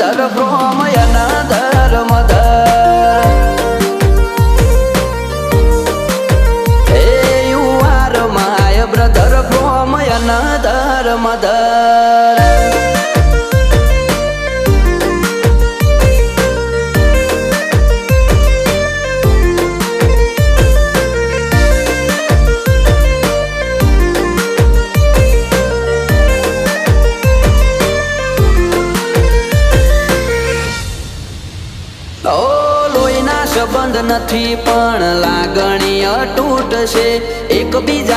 Brother from another mother. Hey, you are my brother from another mother. લોહીના સંબંધ નથી પણ લાગણી અતૂટ છે એકબીજા